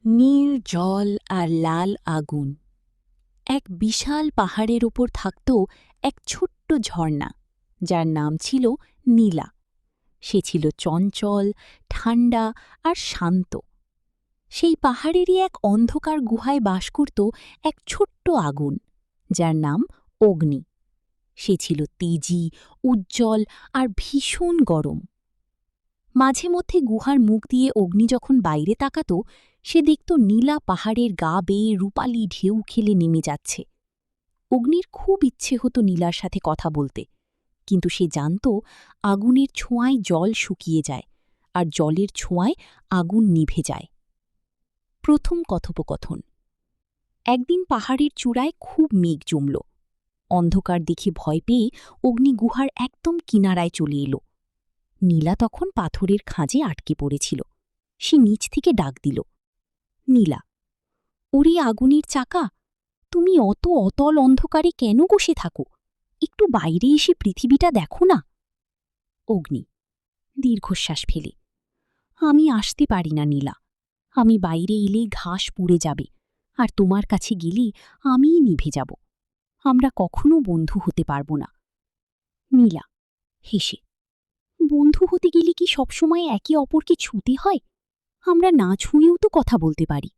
নীল জল আর লাল আগুন। এক বিশাল পাহাড়ের ওপর থাকত এক ছোট্ট ঝর্ণা, যার নাম ছিল নীলা। সে ছিল চঞ্চল, ঠান্ডা আর শান্ত। সেই পাহাড়েরই এক অন্ধকার গুহায় বাস করত এক ছোট্ট আগুন, যার নাম অগ্নি। সে ছিল তেজি, উজ্জ্বল আর ভীষণ গরম। মাঝে মধ্যে গুহার মুখ দিয়ে অগ্নি যখন বাইরে তাকাত, সে দেখত নীলা পাহাড়ের গা বেয়ে রূপালি ঢেউ খেলে নেমে যাচ্ছে। অগ্নির খুব ইচ্ছে হতো নীলার সাথে কথা বলতে, কিন্তু সে জানত আগুনের ছোঁয়ায় জল শুকিয়ে যায়, আর জলের ছোঁয়ায় আগুন নিভে যায়। প্রথম কথোপকথন। একদিন পাহাড়ের চূড়ায় খুব মেঘ জমল। অন্ধকার দেখে ভয় পেয়ে অগ্নি গুহার একদম কিনারায় চলে এলো। নীলা তখন পাথরের খাঁজে আটকে পড়েছিল। সে নিচ থেকে ডাক দিল, নীলা, ওরে আগুনের চাকা, তুমি অত অতল অন্ধকারে কেন বসে থাকো? একটু বাইরে এসে পৃথিবীটা দেখো না। অগ্নি দীর্ঘশ্বাস ফেলে, আমি আসতে পারি না নীলা। আমি বাইরে এলে ঘাস পুড়ে যাবে, আর তোমার কাছে গেলে আমিই নিভে যাব। আমরা কখনো বন্ধু হতে পারব না। নীলা হেসে, বন্ধু হতে গেলে কি সবসময় একে অপরকে ছুঁতে হয়? আমরা না ছুঁয়েও তো কথা বলতে পারি।